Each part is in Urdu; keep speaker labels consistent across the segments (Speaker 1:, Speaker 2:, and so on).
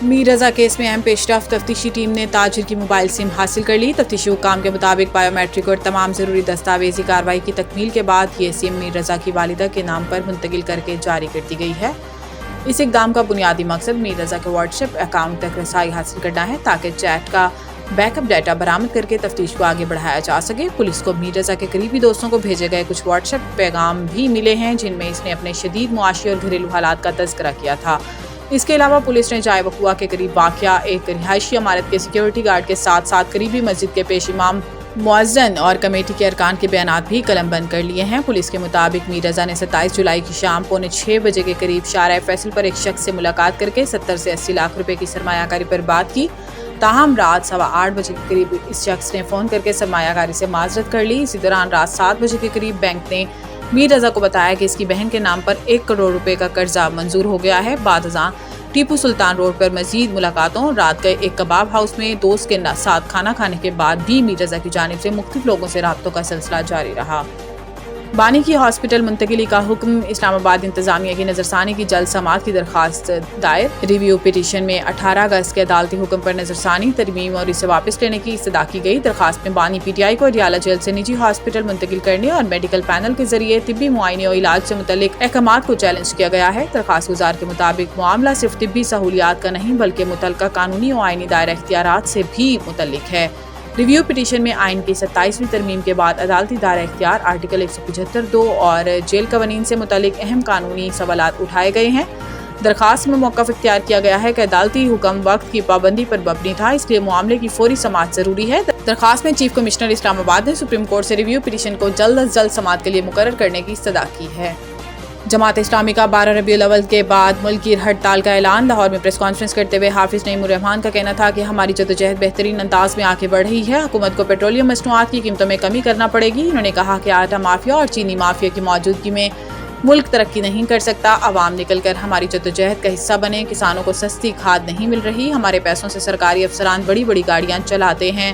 Speaker 1: میر رضا کیس میں اہم پیش رفت، تفتیشی ٹیم نے تاجر کی موبائل سم حاصل کر لی۔ تفتیشی حکام کے مطابق بائیو میٹرک اور تمام ضروری دستاویزی کارروائی کی تکمیل کے بعد یہ سم میر رضا کی والدہ کے نام پر منتقل کر کے جاری کر دی گئی ہے۔ اس اقدام کا بنیادی مقصد میر رضا کے واٹس ایپ اکاؤنٹ تک رسائی حاصل کرنا ہے تاکہ چیٹ کا بیک اپ ڈیٹا برآمد کر کے تفتیش کو آگے بڑھایا جا سکے۔ پولیس کو میر رضا کے قریبی دوستوں کو بھیجے گئے کچھ واٹس ایپ پیغام بھی ملے ہیں جن میں اس نے اپنے شدید معاشی اور گھریلو حالات کا تذکرہ کیا تھا۔ اس کے علاوہ پولیس نے جائے وقوع کے قریب واقع ایک رہائشی عمارت کے سیکیورٹی گارڈ کے ساتھ ساتھ قریبی مسجد کے پیش امام، مؤذن اور کمیٹی کے ارکان کے بیانات بھی قلم بند کر لیے ہیں۔ پولیس کے مطابق میر رضا نے 27 جولائی کی شام 5:45 بجے کے قریب شارع فیصل پر ایک شخص سے ملاقات کر کے 70 سے 80 لاکھ روپے کی سرمایہ کاری پر بات کی۔ تاہم رات 8:15 بجے کے قریب اس شخص نے فون کر کے سرمایہ کاری سے معذرت کر لی۔ اسی دوران رات 7 بجے کے قریب بینک نے میر رضا کو بتایا کہ اس کی بہن کے نام پر 1 کروڑ روپے کا قرضہ منظور ہو گیا ہے۔ بعد ازاں ٹیپو سلطان روڈ پر مزید ملاقاتوں، رات گئے ایک کباب ہاؤس میں دوست کے ساتھ کھانا کھانے کے بعد بھی میر رضا کی جانب سے مختلف لوگوں سے رابطوں کا سلسلہ جاری رہا۔ بانی کی ہاسپٹل منتقلی کا حکم، اسلام آباد انتظامیہ کی نظرثانی کی جلد سماعت کی درخواست دائر۔ ریویو پٹیشن میں 18 اگست کے عدالتی حکم پر نظرثانی، ترمیم اور اسے واپس لینے کی استدعا کی گئی۔ درخواست میں بانی پی ٹی آئی کو اڈیالہ جیل سے نجی ہاسپٹل منتقل کرنے اور میڈیکل پینل کے ذریعے طبی معائنے اور علاج سے متعلق احکامات کو چیلنج کیا گیا ہے۔ درخواست گزار کے مطابق معاملہ صرف طبی سہولیات کا نہیں بلکہ متعلقہ قانونی اور آئینی دائرہ اختیارات سے بھی متعلق ہے۔ ریویو پٹیشن میں آئین کی 27ویں ترمیم کے بعد عدالتی دائرہ اختیار، آرٹیکل 175(2) اور جیل قوانین سے متعلق اہم قانونی سوالات اٹھائے گئے ہیں۔ درخواست میں موقف اختیار کیا گیا ہے کہ عدالتی حکم وقت کی پابندی پر مبنی تھا، اس لیے معاملے کی فوری سماعت ضروری ہے۔ درخواست میں چیف کمشنر اسلام آباد نے سپریم کورٹ سے ریویو پٹیشن کو جلد از جلد سماعت کے لیے مقرر کرنے کی استدعا کی ہے۔ جماعت اسلامی کا 12 ربیع الاول کے بعد ملک کی ہڑتال کا اعلان۔ لاہور میں پریس کانفرنس کرتے ہوئے حافظ نعیم الرحمان کا کہنا تھا کہ ہماری جدوجہد بہترین انداز میں آگے بڑھ رہی ہے، حکومت کو پیٹرولیم مصنوعات کی قیمتوں میں کمی کرنا پڑے گی۔ انہوں نے کہا کہ آٹا مافیا اور چینی مافیا کی موجودگی میں ملک ترقی نہیں کر سکتا۔ عوام نکل کر ہماری جدوجہد کا حصہ بنے۔ کسانوں کو سستی کھاد نہیں مل رہی، ہمارے پیسوں سے سرکاری افسران بڑی بڑی گاڑیاں چلاتے ہیں۔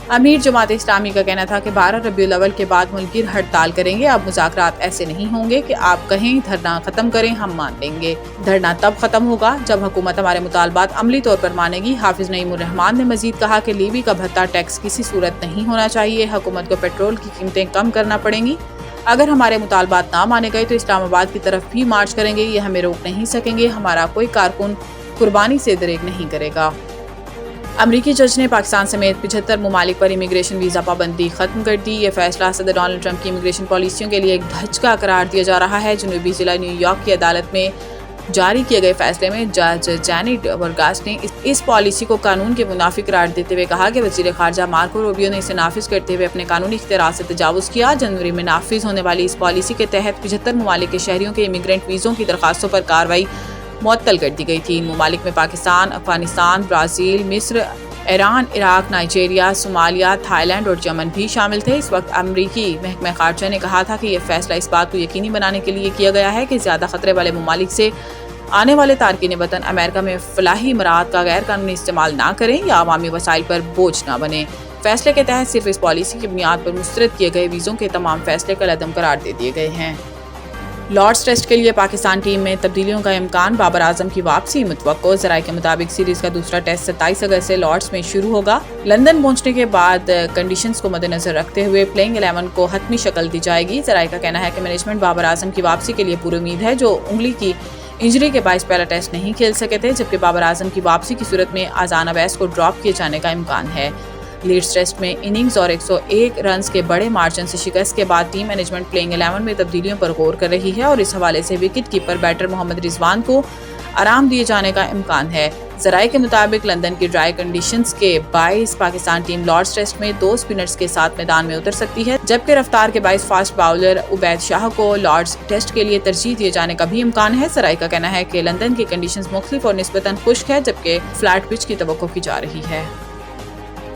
Speaker 1: امیر جماعت اسلامی کا کہنا تھا کہ 12 ربیع الاول کے بعد ملک کی ہڑتال کریں گے۔ اب مذاکرات ایسے نہیں ہوں گے کہ آپ کہیں دھرنا ختم کریں، ہم مان لیں گے۔ دھرنا تب ختم ہوگا جب حکومت ہمارے مطالبات عملی طور پر مانے گی۔ حافظ نعیم الرحمان نے مزید کہا کہ لیوی کا بھتہ ٹیکس کسی صورت نہیں ہونا چاہیے، حکومت کو پیٹرول کی قیمتیں کم کرنا پڑیں گی۔ اگر ہمارے مطالبات نہ مانے گئے تو اسلام آباد کی طرف بھی مارچ کریں گے، یہ ہمیں روک نہیں سکیں گے، ہمارا کوئی کارکن قربانی سے دریغ نہیں کرے گا۔ امریکی جج نے پاکستان سمیت 75 ممالک پر امیگریشن ویزا پابندی ختم کر دی۔ یہ فیصلہ صدر ڈونلڈ ٹرمپ کی امیگریشن پالیسیوں کے لیے ایک دھچکا قرار دیا جا رہا ہے۔ جنوبی ضلع نیو یارک کی عدالت میں جاری کیے گئے فیصلے میں جج جینٹ ورگاس نے اس پالیسی کو قانون کے منافی قرار دیتے ہوئے کہا کہ وزیر خارجہ مارکو روبیو نے اسے نافذ کرتے ہوئے اپنے قانونی اختیارات سے تجاوز کیا۔ جنوری میں نافذ ہونے والی اس پالیسی کے تحت 75 ممالک کے شہریوں کے امیگرینٹ ویزوں کی درخواستوں پر کارروائی معطل کر دی گئی تھی۔ ان ممالک میں پاکستان، افغانستان، برازیل، مصر، Iran, Iraq, Nigeria, Somalia, Thailand اور یمن بھی شامل تھے۔ اس وقت امریکی محکمہ خارجہ نے کہا تھا کہ یہ فیصلہ اس بات کو یقینی بنانے کے لیے کیا گیا ہے کہ زیادہ خطرے والے ممالک سے آنے والے تارکین وطن امریکہ میں فلاحی مراعات کا غیر قانونی استعمال نہ کریں یا عوامی وسائل پر بوجھ نہ بنیں۔ فیصلے کے تحت صرف اس پالیسی کی بنیاد پر مسترد کیے گئے ویزوں کے تمام فیصلے کالعدم قرار دے دیے گئے ہیں۔ لارڈز ٹیسٹ کے لیے پاکستان ٹیم میں تبدیلیوں کا امکان، بابر اعظم کی واپسی متوقع۔ ذرائع کے مطابق سیریز کا دوسرا ٹیسٹ 27 اگست سے لارڈز میں شروع ہوگا۔ لندن پہنچنے کے بعد کنڈیشنز کو مد نظر رکھتے ہوئے پلئنگ 11 کو حتمی شکل دی جائے گی۔ ذرائع کا کہنا ہے کہ مینجمنٹ بابر اعظم کی واپسی کے لیے پوری امید ہے، جو انگلی کی انجری کے باعث پہلا ٹیسٹ نہیں کھیل سکے تھے، جبکہ بابر اعظم کی واپسی کی صورت میں اذان اویس کو ڈراپ کیے جانے کا امکان ہے۔ لیڈز ٹیسٹ میں اننگز اور 101 رنز کے بڑے مارجن سے شکست کے بعد ٹیم مینجمنٹ پلئنگ 11 میں تبدیلیوں پر غور کر رہی ہے اور اس حوالے سے وکٹ کیپر بیٹر محمد رضوان کو آرام دیے جانے کا امکان ہے۔ ذرائع کے مطابق لندن کی ڈرائی کنڈیشنز کے باعث پاکستان ٹیم لارڈز ٹیسٹ میں 2 اسپنرز کے ساتھ میدان میں اتر سکتی ہے، جبکہ رفتار کے باعث فاسٹ باؤلر عبید شاہ کو لارڈز ٹیسٹ کے لیے ترجیح دیے جانے کا بھی امکان ہے۔ ذرائع کا کہنا ہے کہ لندن کی کنڈیشنز مختلف اور نسبتاً خشک ہے، جبکہ فلیٹ پچ کی توقع کی جا رہی ہے۔